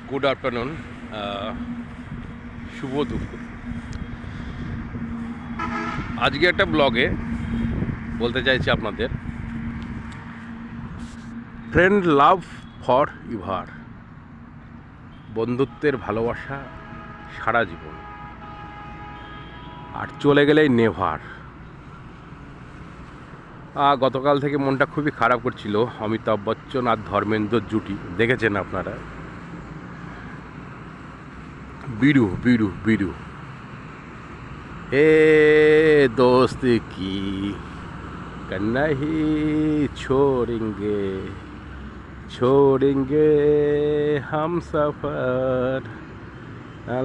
Good afternoon, শুভ দুপুর। আজকে একটা ব্লগে বলতে চাইছি আপনাদের, ফ্রেন্ড লাভ ফর ইভার, বন্ধুত্বের ভালোবাসা সারা জীবন, আর চলে গেলেই নেভার। গতকাল থেকে মনটা খুবই খারাপ করছিল। অমিতাভ বচ্চন আর ধর্মেন্দ্রর জুটি দেখেছেন আপনারা, বিরু বিরু বিরু এ दोस्त की नहीं छोड़ेंगे छोड़ेंगे हम सफर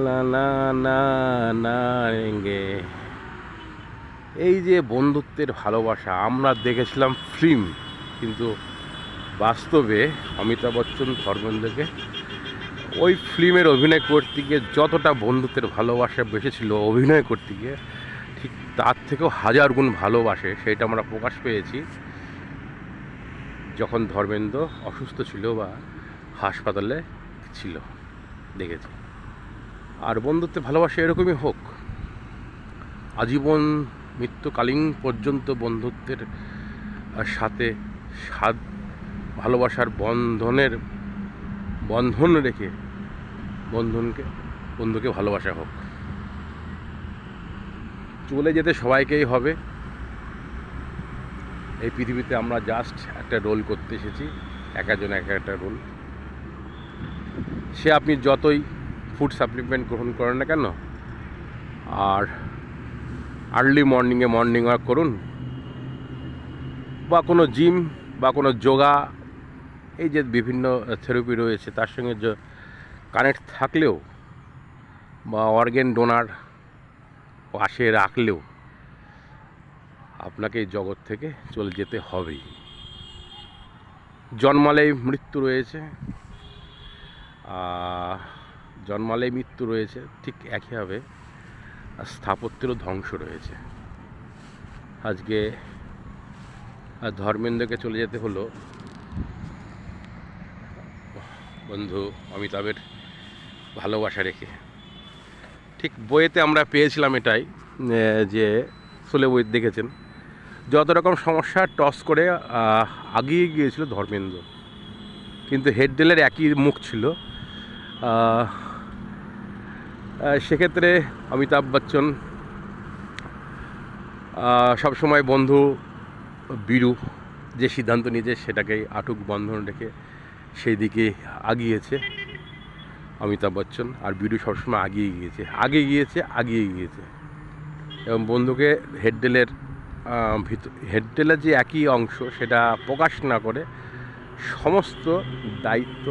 না না না নারেঙ্গে। এই যে বন্ধুত্বের ভালোবাসা আমরা দেখেছিলাম ফিল্ম, কিন্তু বাস্তবে অমিতাভ বচ্চন ধর্মেন্দ্রকে ওই ফিল্মের অভিনয় করতে গিয়ে যতটা বন্ধুত্বের ভালোবাসা বেসেছিল অভিনয় করতে গিয়ে, ঠিক তার থেকেও হাজার গুণ ভালোবাসে। সেটা আমরা প্রকাশ পেয়েছি যখন ধর্মেন্দ্র অসুস্থ ছিল বা হাসপাতালে ছিল, দেখেছি। আর বন্ধুত্বের ভালোবাসা এরকমই হোক, আজীবন মৃত্যুকালীন পর্যন্ত বন্ধুত্বের সাথে ভালোবাসার বন্ধন রেখে বন্ধুকে ভালোবাসা হোক। চলে যেতে সবাইকেই হবে। এই পৃথিবীতে আমরা জাস্ট একটা রোল করতে এসেছি, এক একজন এক একটা রোল। সে আপনি যতই ফুড সাপ্লিমেন্ট গ্রহণ করেন না কেন, আর আর্লি মর্নিং ওয়াক করুন, বা কোনো জিম বা কোনো যোগা, এই যে বিভিন্ন থেরাপি রয়েছে তার সঙ্গে কানেক্ট থাকলেও বা অর্গান ডোনার পাশে রাখলেও আপনাকে এই জগৎ থেকে চলে যেতে হবেই। জন্মালেই মৃত্যু রয়েছে, জন্মালেই মৃত্যু রয়েছে, ঠিক একইভাবে স্থাপত্যেরও ধ্বংস রয়েছে। আজকে ধর্মেন্দ্রকে চলে যেতে হলো বন্ধু অমিতাভের ভালোবাসা রেখে। ঠিক বইয়েতে আমরা পেয়েছিলাম এটাই, যে সোলে বই দেখেছেন, যত রকম সমস্যা টস করে আগিয়ে গিয়েছিল ধর্মেন্দ্র, কিন্তু হেডডেলের একই মুখ ছিল। সেক্ষেত্রে অমিতাভ বচ্চন সবসময় বন্ধু বিরু যে সিদ্ধান্ত নিয়েছে সেটাকেই আটুক বন্ধন রেখে সেই দিকে আগিয়েছে অমিতাভ বচ্চন, আর বিরু সবসময় আগিয়ে গিয়েছে। এবং বন্ধুকে হেডডেলের যে একই অংশ সেটা প্রকাশ না করে সমস্ত দায়িত্ব,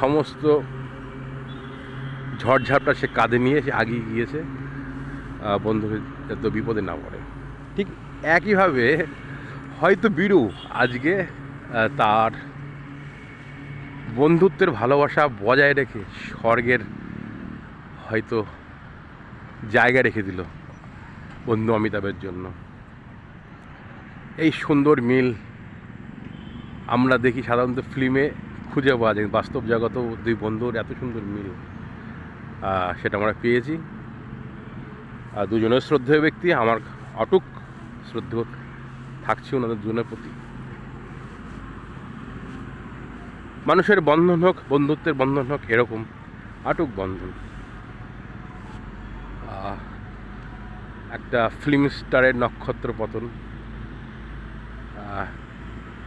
সমস্ত ঝড়ঝাপটা সে কাঁধে নিয়ে সে আগিয়ে গিয়েছে বন্ধুকে এত বিপদে না পড়ে। ঠিক একইভাবে হয়তো বিরু আজকে তার বন্ধুত্বের ভালোবাসা বজায় রেখে স্বর্গের হয়তো জায়গা রেখে দিল বন্ধু অমিতাভের জন্য। এই সুন্দর মিল আমরা দেখি সাধারণত ফিল্মে, খুঁজে পাওয়া যায়, বাস্তব জগতেও দুই বন্ধুর এত সুন্দর মিল সেটা আমরা পেয়েছি। দুজনের শ্রদ্ধেয় ব্যক্তি, আমার অটুক শ্রদ্ধেয় থাকছে ওনাদের দুজনের প্রতি। মানুষের বন্ধন হোক, বন্ধুত্বের বন্ধন হোক এরকম আটুক বন্ধন। একটা ফিল্ম স্টারের নক্ষত্র পতন,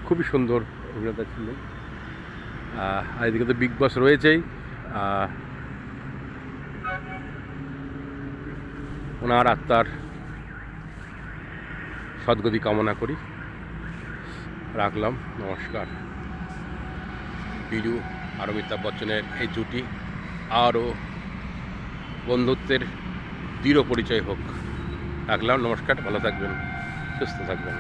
খুবই সুন্দর অভিনেতা ছিলেন। আর এদিকে তো বিগ বস রয়েছেই। ওনার আত্মার সদ্গতি কামনা করি। রাখলাম, নমস্কার। বিরু আর অমিতাভ বচ্চনের এই জুটি আরও বন্ধুত্বের দৃঢ় পরিচয় হোক। রাখলাম, নমস্কার। ভালো থাকবেন, সুস্থ থাকবেন।